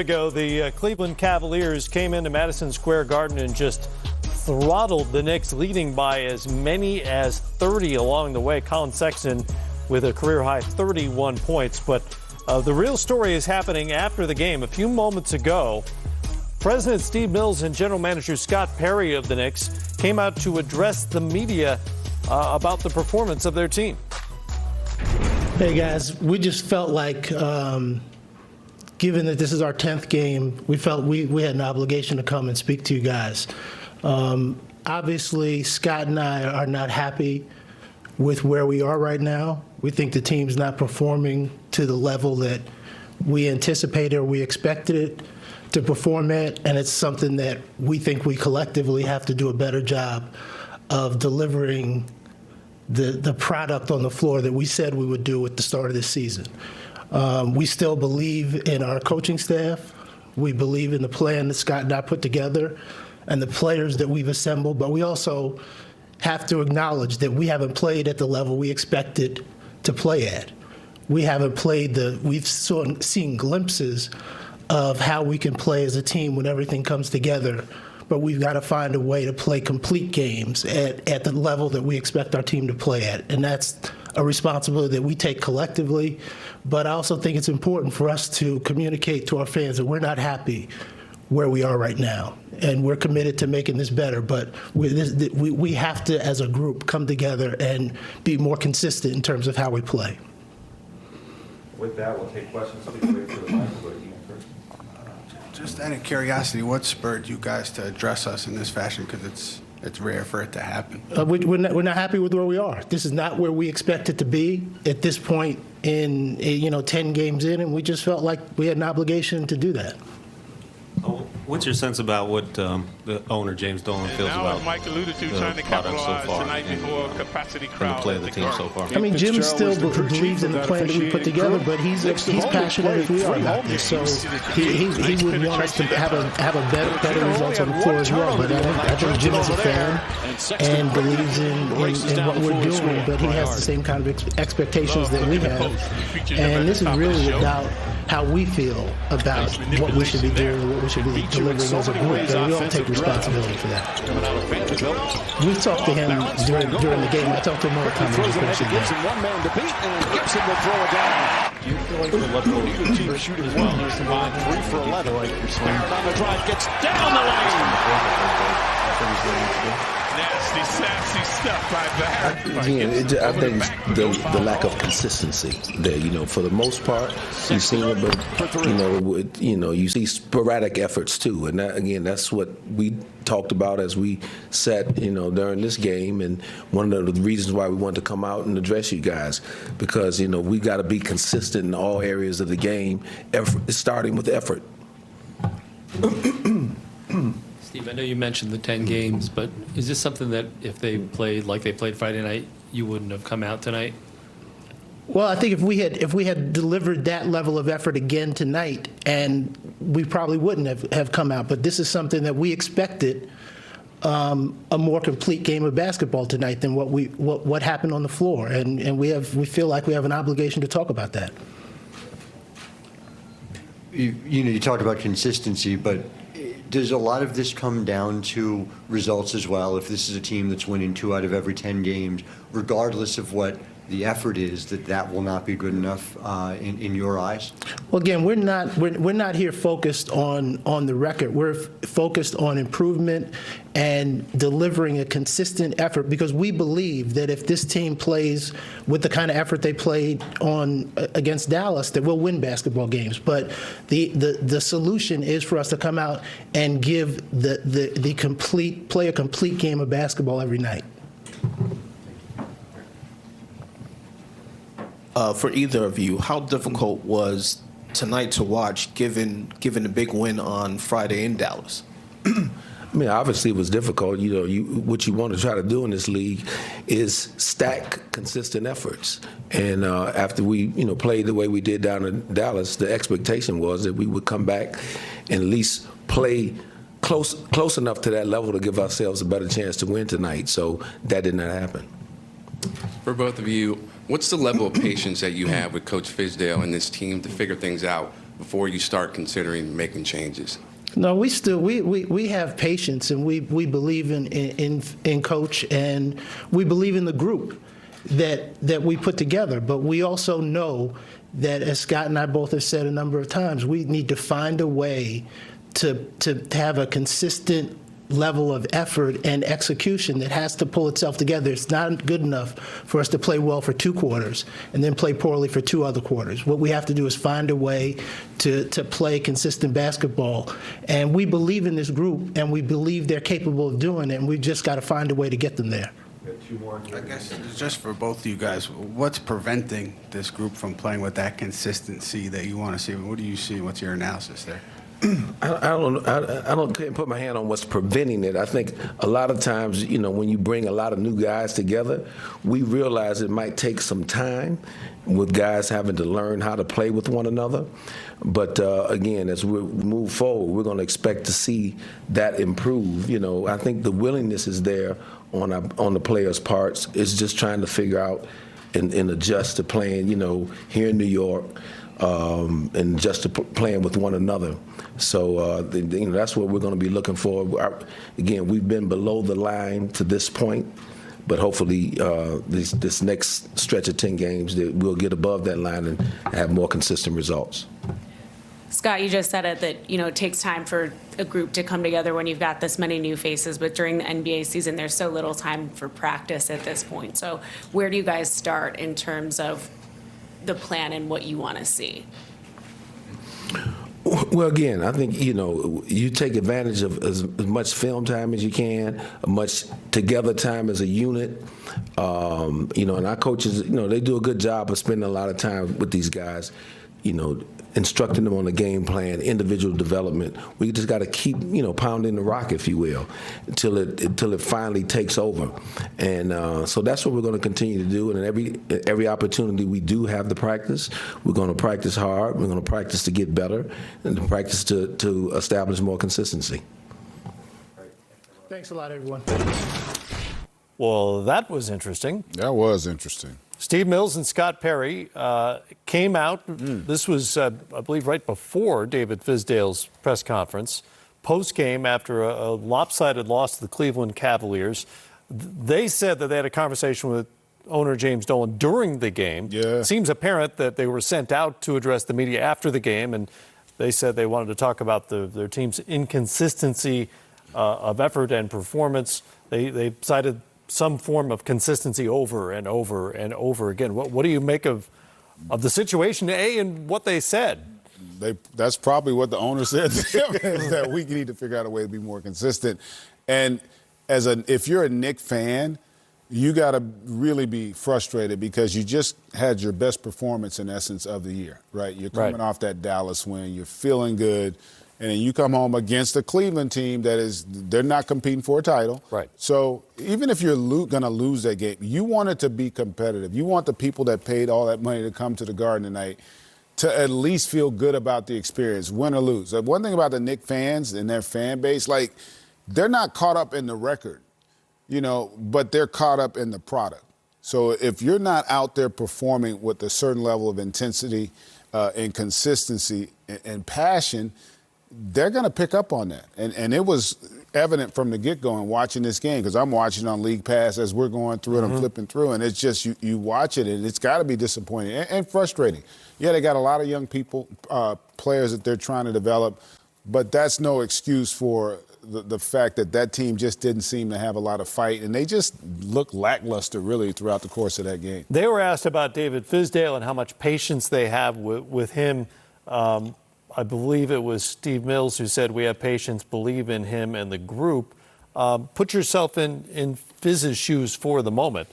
Ago, the Cleveland Cavaliers came into Madison Square Garden and just throttled the Knicks, leading by as many as 30 along the way. Colin Sexton with a career-high 31 points. But the real story is happening after the game. A few moments ago, President Steve Mills and General Manager Scott Perry of the Knicks came out to address the media about the performance of their team. Hey, guys, we just felt like given that this is our 10th game, we felt we had an obligation to come and speak to you guys. Obviously, Scott and I are not happy with where we are right now. We think the team's not performing to the level that we anticipated or we expected it to perform at, and it's something that we think we collectively have to do a better job of delivering the product on the floor that we said we would do at the start of this season. We still believe in our coaching staff. We believe in the plan that Scott and I put together and the players that we've assembled, but we also have to acknowledge that we haven't played at the level we expected to play at. We haven't played we've seen glimpses of how we can play as a team when everything comes together, but we've got to find a way to play complete games at the level that we expect our team to play at, and that's a responsibility that we take collectively. But I also think it's important for us to communicate to our fans that we're not happy where we are right now, and we're committed to making this better. But we have to, as a group, come together and be more consistent in terms of how we play. With that, we'll take questions. Please wait for the mic. Just out of curiosity, what spurred you guys to address us in this fashion? Because it's rare for it to happen. We're not happy with where we are. This is not where we expect it to be at this point in 10 games in, and we just felt like we had an obligation to do that. What's your sense about what the owner, James Dolan, feels about Mike alluded to, the trying to product so capitalize far tonight before a capacity crowd and the play of the team so far? I mean, Jim still believes in the plan that we put together, but he's passionate as we are about this. So he would want us to have a better results on the floor as well. But I think Jim is a fan and believes in what we're doing, but he has the same kind of expectations that we have. And this is really about how we feel about what we should be doing and what we should be delivering as a group, and we all take responsibility for that. We talked to him during the game. I talked to him all the time. Gives him one man to beat, and Gibson will throw it down. Do you feel like the level of team shooting as well? 3 for 11. Barrett on the drive, gets down the lane. Nasty, sassy stuff by Barrett. Again, I think the lack of consistency there. For the most part, you've seen it, but you see sporadic efforts too, and that's what we talked about as we sat, during this game, and one of the reasons why we wanted to come out and address you guys, because we got to be consistent in all areas of the game, starting with effort. Steve, I know you mentioned the 10 games, but is this something that if they played like they played Friday night, you wouldn't have come out tonight? Well, I think if we had delivered that level of effort again tonight, and we probably wouldn't have come out. But this is something that we expected, a more complete game of basketball tonight than what happened on the floor, and we feel like we have an obligation to talk about that. You talked about consistency, but does a lot of this come down to results as well? If this is a team that's winning 2 out of every 10 games, regardless of what the effort is, that will not be good enough in your eyes? Well, again, we're not here focused on the record. We're focused on improvement and delivering a consistent effort, because we believe that if this team plays with the kind of effort they played on against Dallas, that we'll win basketball games. But the solution is for us to come out and give play a complete game of basketball every night. For either of you, how difficult was tonight to watch, given the big win on Friday in Dallas? I mean, obviously it was difficult. What you want to try to do in this league is stack consistent efforts. And after we, played the way we did down in Dallas, the expectation was that we would come back and at least play close enough to that level to give ourselves a better chance to win tonight. So that did not happen. For both of you, what's the level of patience that you have with Coach Fizdale and this team to figure things out before you start considering making changes? No, we have patience, and we believe in coach, and we believe in the group that we put together. But we also know that, as Scott and I both have said a number of times, we need to find a way to have a consistent level of effort and execution that has to pull itself together. It's not good enough for us to play well for 2 quarters and then play poorly for 2 other quarters. What we have to do is find a way to play consistent basketball. And we believe in this group, and we believe they're capable of doing it, and we've just got to find a way to get them there. I guess just for both of you guys, what's preventing this group from playing with that consistency that you want to see? What do you see? What's your analysis there? I can't put my hand on what's preventing it. I think a lot of times, when you bring a lot of new guys together, we realize it might take some time with guys having to learn how to play with one another. But again, as we move forward, we're going to expect to see that improve. I think the willingness is there on the players' parts. It's just trying to figure out and adjust to playing, here in New York. And just to playing with one another. So that's what we're going to be looking for. Again, we've been below the line to this point, but hopefully this next stretch of 10 games, that we'll get above that line and have more consistent results. Scott, you just said it that, it takes time for a group to come together when you've got this many new faces, but during the NBA season, there's so little time for practice at this point. So where do you guys start in terms of the plan and what you want to see? Well, again, I think, you take advantage of as much film time as you can, as much together time as a unit. And our coaches, they do a good job of spending a lot of time with these guys, instructing them on the game plan, individual development. We just got to keep, pounding the rock, if you will, until it finally takes over. And so that's what we're going to continue to do. And every opportunity we do have to practice, we're going to practice hard. We're going to practice to get better and to practice to establish more consistency. Thanks a lot, everyone. Well, that was interesting. That was interesting. Steve Mills and Scott Perry came out. This was, I believe, right before David Fizdale's press conference, post-game after a lopsided loss to the Cleveland Cavaliers. They said that they had a conversation with owner James Dolan during the game. Yeah. Seems apparent that they were sent out to address the media after the game, and they said they wanted to talk about their team's inconsistency of effort and performance. They cited some form of consistency over and over and over again. What do you make of the situation, and what they said? That's probably what the owner said to them, is that we need to figure out a way to be more consistent. And if you're a Knicks fan, you got to really be frustrated because you just had your best performance, in essence, of the year, right? You're coming off that Dallas win. You're feeling good. And then you come home against a Cleveland team they're not competing for a title. Right. So even if you're going to lose that game, you want it to be competitive. You want the people that paid all that money to come to the Garden tonight to at least feel good about the experience, win or lose. One thing about the Knicks fans and their fan base, they're not caught up in the record, but they're caught up in the product. So if you're not out there performing with a certain level of intensity and consistency and passion, they're going to pick up on that. And it was evident from the get-go in watching this game, because I'm watching on League Pass as we're going through it. I'm flipping through, and it's just you watch it, and it's got to be disappointing and frustrating. Yeah, they got a lot of young people, players that they're trying to develop, but that's no excuse for the fact that team just didn't seem to have a lot of fight, and they just looked lackluster, really, throughout the course of that game. They were asked about David Fizdale and how much patience they have with him. I believe it was Steve Mills who said, we have patience, believe in him and the group. Put yourself in Fiz's shoes for the moment.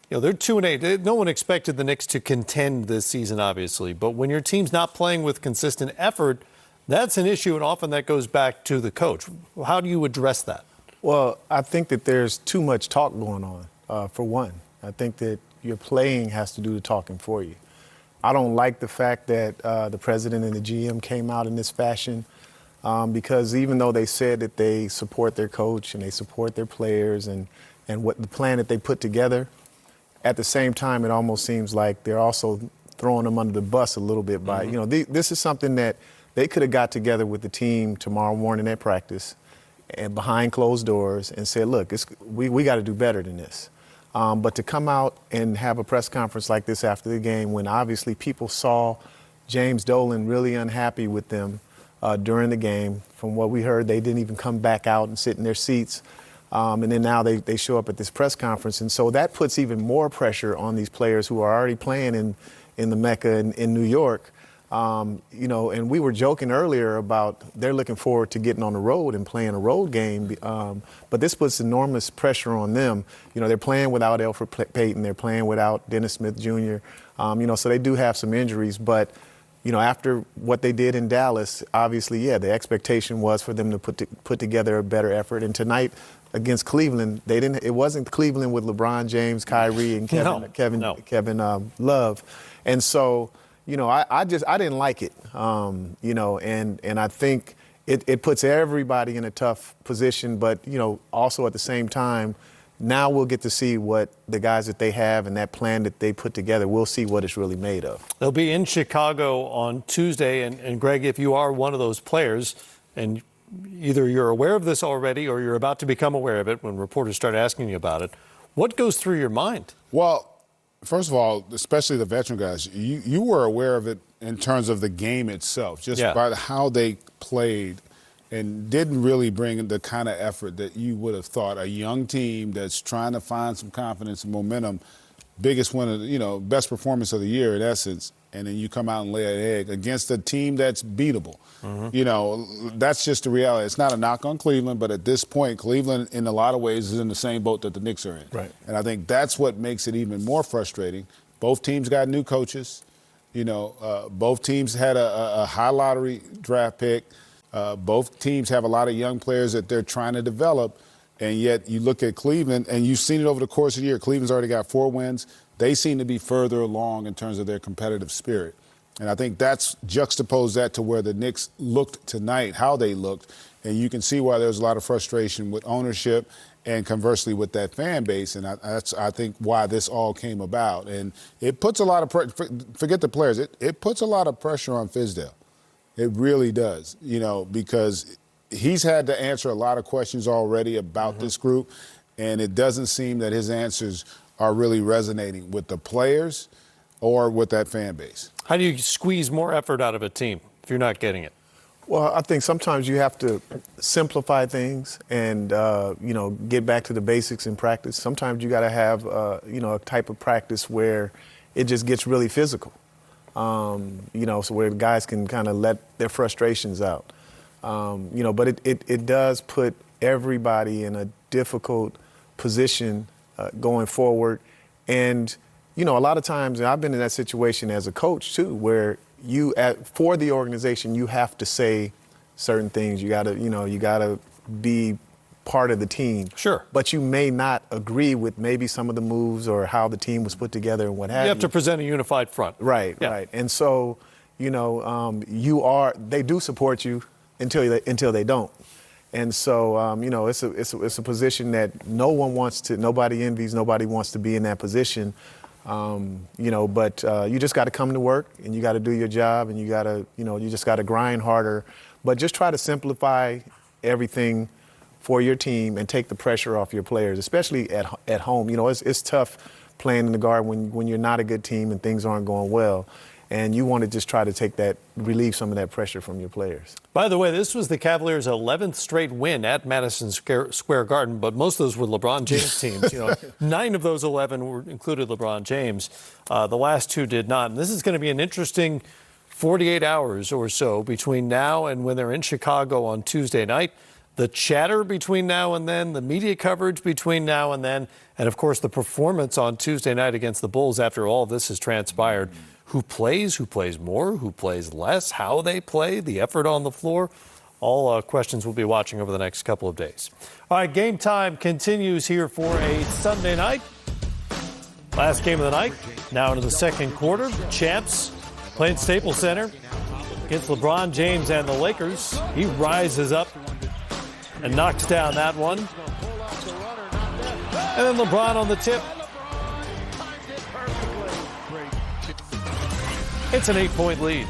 They're 2-8. No one expected the Knicks to contend this season, obviously. But when your team's not playing with consistent effort, that's an issue, and often that goes back to the coach. How do you address that? Well, I think that there's too much talk going on, for one. I think that your playing has to do the talking for you. I don't like the fact that the president and the GM came out in this fashion because even though they said that they support their coach and they support their players and what the plan that they put together, at the same time, it almost seems like they're also throwing them under the bus a little bit by, you know, this is something that they could have got together with the team tomorrow morning at practice and behind closed doors and said, look, we got to do better than this. But to come out and have a press conference like this after the game when obviously people saw James Dolan really unhappy with them during the game. From what we heard, they didn't even come back out and sit in their seats. And then now they show up at this press conference. And so that puts even more pressure on these players who are already playing in the Mecca in New York. You know, and we were joking earlier about they're looking forward to getting on the road and playing a road game. But this puts enormous pressure on them. You know, they're playing without Elfrid Payton. They're playing without Dennis Smith Jr. You know, so they do have some injuries. But, you know, after what they did in Dallas, obviously, yeah, the expectation was for them to put together a better effort. And tonight against Cleveland, it wasn't Cleveland with LeBron James, Kyrie, and Kevin Love. And so, you know, I didn't like it, you know, and I think it puts everybody in a tough position. But, you know, also at the same time, now we'll get to see what the guys that they have and that plan that they put together, we'll see what it's really made of. They'll be in Chicago on Tuesday. And Greg, if you are one of those players and either you're aware of this already or you're about to become aware of it when reporters start asking you about it, what goes through your mind? Well, first of all, especially the veteran guys, you were aware of it in terms of the game itself, just by how they played and didn't really bring the kind of effort that you would have thought a young team that's trying to find some confidence and momentum, biggest win of, you know, best performance of the year in essence, and then you come out and lay an egg against a team that's beatable. You know, that's just the reality. It's not a knock on Cleveland, but at this point, Cleveland, in a lot of ways, is in the same boat that the Knicks are in. Right. And I think that's what makes it even more frustrating. Both teams got new coaches. You know, both teams had a high lottery draft pick. Both teams have a lot of young players that they're trying to develop. And yet you look at Cleveland, and you've seen it over the course of the year. Cleveland's already got 4 wins. They seem to be further along in terms of their competitive spirit. And I think that's juxtaposed that to where the Knicks looked tonight, how they looked. And you can see why there's a lot of frustration with ownership and conversely with that fan base. And that's, I think, why this all came about. And it puts a lot of forget the players. It puts a lot of pressure on Fizdale. It really does, you know, because he's had to answer a lot of questions already about this group. And it doesn't seem that his answers are really resonating with the players or with that fan base. How do you squeeze more effort out of a team if you're not getting it? Well, I think sometimes you have to simplify things and, you know, get back to the basics in practice. Sometimes you got to have, you know, a type of practice where it just gets really physical, you know, so where the guys can kind of let their frustrations out. You know, but it does put everybody in a difficult position going forward. And, you know, a lot of times, and I've been in that situation as a coach too, where for the organization, you have to say certain things. You gotta, you know, you gotta be part of the team. Sure. But you may not agree with maybe some of the moves or how the team was put together and what have you. You have to present a unified front. Right, right. And so, you know, they do support you until they don't. And so, you know, it's a position that nobody envies, nobody wants to be in that position. You know, but you just got to come to work and you got to do your job and you got to, you know, you just got to grind harder. But just try to simplify everything for your team and take the pressure off your players, especially at home. You know, it's tough playing in the Garden when you're not a good team and things aren't going well. And you want to just try to relieve some of that pressure from your players. By the way, this was the Cavaliers' 11th straight win at Madison Square Garden, but most of those were LeBron James teams. You know, 9 of those 11 included LeBron James. The last 2 did not. And this is going to be an interesting 48 hours or so between now and when they're in Chicago on Tuesday night. The chatter between now and then, the media coverage between now and then, and of course the performance on Tuesday night against the Bulls after all this has transpired. Who plays more, who plays less, how they play, the effort on the floor. All questions we'll be watching over the next couple of days. All right, game time continues here for a Sunday night. Last game of the night, now into the second quarter. Champs playing Staples Center against LeBron James and the Lakers. He rises up and knocks down that one. And then LeBron on the tip. It's an 8-point lead.